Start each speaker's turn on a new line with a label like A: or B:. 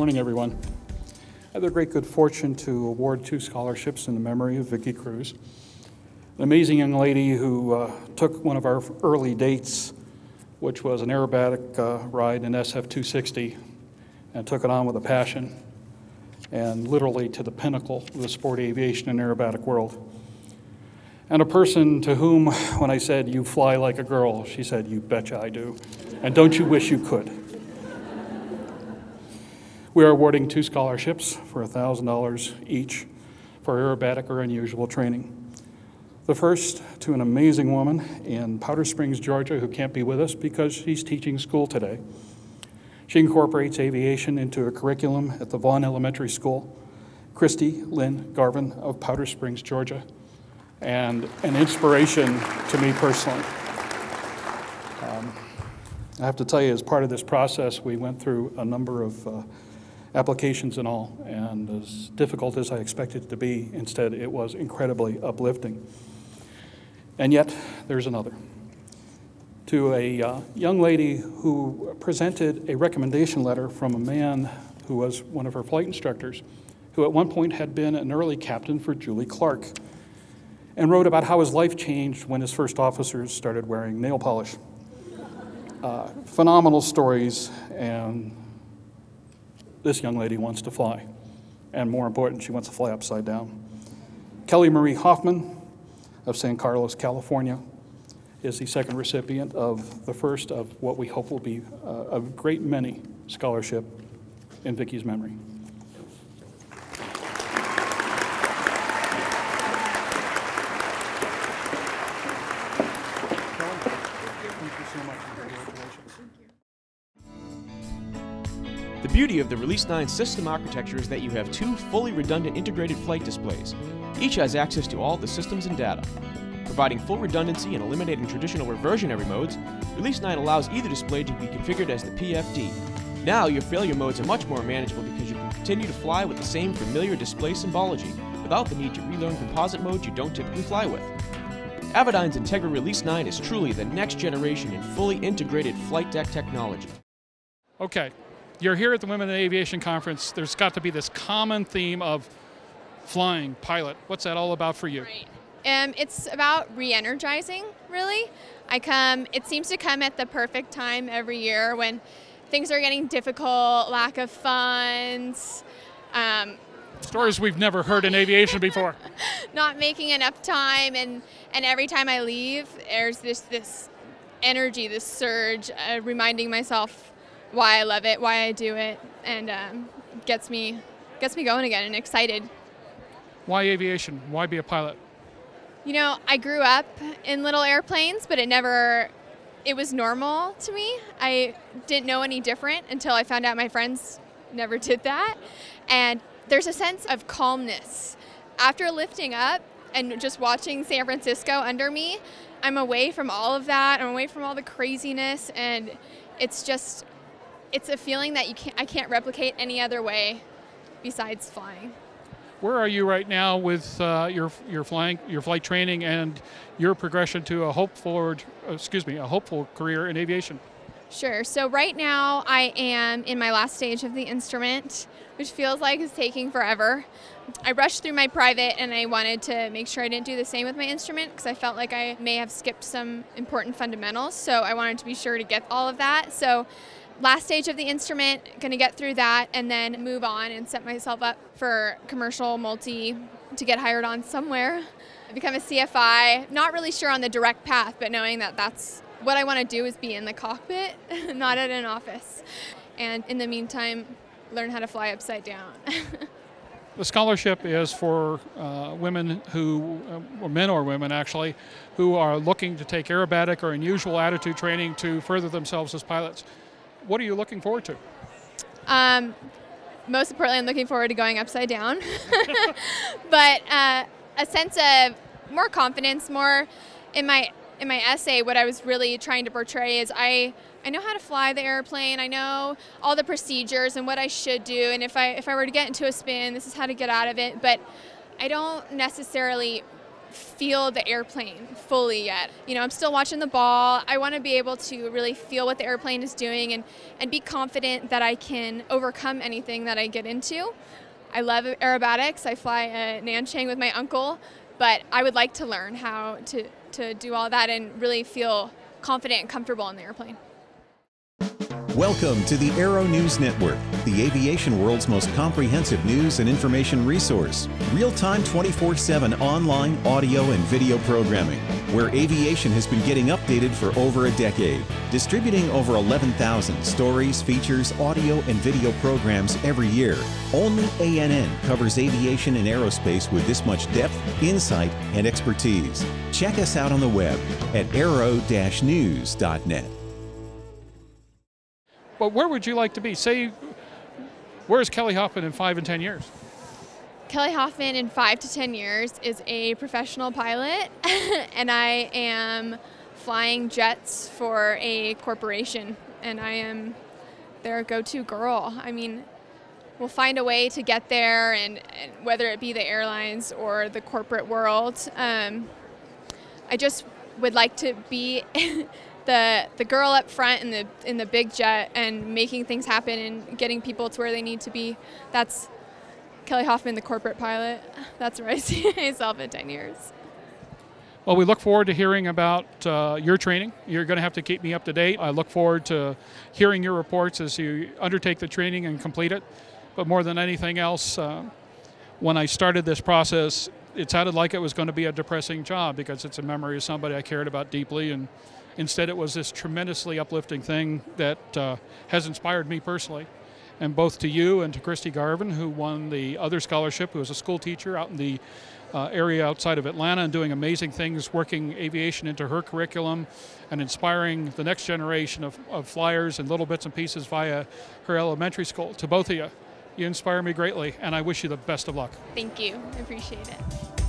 A: morning, everyone. I had the great good fortune to award 2 scholarships in the memory of Vicki Cruse, an amazing young lady who took one of our early dates, which was an aerobatic ride in SF-260, and took it on with a passion, and literally to the pinnacle of the sport aviation and aerobatic world. And a person to whom, when I said, "You fly like a girl," she said, "You betcha I do. And don't you wish you could?" We are awarding 2 scholarships for $1,000 each for aerobatic or unusual training. The first to an amazing woman in Powder Springs, Georgia, who can't be with us because she's teaching school today. She incorporates aviation into a curriculum at the Vaughn Elementary School. Christy, Lynn, Garvin of Powder Springs, Georgia, and an inspiration to me personally. I have to tell you, as part of this process, we went through a number of applications and all, and as difficult as I expected it to be, instead it was incredibly uplifting. And yet, there's another. To a young lady who presented a recommendation letter from a man who was one of her flight instructors, who at one point had been an early captain for Julie Clark, and wrote about how his life changed when his first officers started wearing nail polish. Phenomenal stories, and this young lady wants to fly. And more important, she wants to fly upside down. Kelly Hoffman of San Carlos, California, is the second recipient of the first of what we hope will be a great many scholarship in Vicki's memory.
B: The beauty of the Release 9 system architecture is that you have 2 fully redundant integrated flight displays. Each has access to all the systems and data. Providing full redundancy and eliminating traditional reversionary modes, Release 9 allows either display to be configured as the PFD. Now your failure modes are much more manageable because you can continue to fly with the same familiar display symbology without the need to relearn composite modes you don't typically fly with. Avidyne's Integra Release 9 is truly the next generation in fully integrated flight deck technology.
A: Okay. You're here at the Women in Aviation Conference. There's got to be this common theme of flying, pilot. What's that all about for you?
C: Right. It's about re-energizing, really. It seems to come at the perfect time every year when things are getting difficult, lack of funds.
A: Stories we've never heard in aviation before.
C: Not making enough time, and every time I leave, there's this energy, this surge, reminding myself why I love it, why I do it, and gets me going again and excited.
A: Why aviation? Why be a pilot?
C: You know, I grew up in little airplanes, but it was normal to me. I didn't know any different until I found out my friends never did that. And there's a sense of calmness. After lifting up and just watching San Francisco under me, I'm away from all of that. I'm away from all the craziness, and it's a feeling that I can't replicate any other way besides flying.
A: Where are you right now with your flight training and your progression to a hopeful career in aviation?
C: Sure. So right now I am in my last stage of the instrument, which feels like it's taking forever. I rushed through my private, and I wanted to make sure I didn't do the same with my instrument because I felt like I may have skipped some important fundamentals. So I wanted to be sure to get all of that. So last stage of the instrument, going to get through that and then move on and set myself up for commercial multi to get hired on somewhere. I become a CFI, not really sure on the direct path, but knowing that that's what I want to do is be in the cockpit, not at an office. And in the meantime, learn how to fly upside down.
A: The scholarship is for women who, or men or women actually, who are looking to take aerobatic or unusual attitude training to further themselves as pilots. What are you looking forward to?
C: Most importantly, I'm looking forward to going upside down. But a sense of more confidence, more in my essay, what I was really trying to portray is I know how to fly the airplane. I know all the procedures and what I should do. And if I were to get into a spin, this is how to get out of it. But I don't necessarily feel the airplane fully yet. You know, I'm still watching the ball. I want to be able to really feel what the airplane is doing and be confident that I can overcome anything that I get into. I love aerobatics. I fly a Nanchang with my uncle, but I would like to learn how to do all that and really feel confident and comfortable in the airplane.
D: Welcome to the Aero-News Network, the aviation world's most comprehensive news and information resource. Real-time 24/7 online audio and video programming, where aviation has been getting updated for over a decade. Distributing over 11,000 stories, features, audio, and video programs every year. Only ANN covers aviation and aerospace with this much depth, insight, and expertise. Check us out on the web at aero-news.net.
A: But where would you like to be? Say, where's Kelly Hoffman in 5 and 10 years?
C: Kelly Hoffman in 5 to 10 years is a professional pilot, and I am flying jets for a corporation, and I am their go-to girl. I mean, we'll find a way to get there, and whether it be the airlines or the corporate world. I just would like to be the girl up front in the big jet and making things happen and getting people to where they need to be. That's Kelly Hoffman, the corporate pilot. That's where I see myself in 10 years.
A: Well, we look forward to hearing about your training. You're going to have to keep me up to date. I look forward to hearing your reports as you undertake the training and complete it. But more than anything else, when I started this process, it sounded like it was going to be a depressing job because it's a memory of somebody I cared about deeply, and instead it was this tremendously uplifting thing that has inspired me personally. And both to you and to Christy Garvin, who won the other scholarship, who was a school teacher out in the area outside of Atlanta and doing amazing things, working aviation into her curriculum and inspiring the next generation of flyers and little bits and pieces via her elementary school. To both of you, you inspire me greatly, and I wish you the best of luck.
C: Thank you. I appreciate it.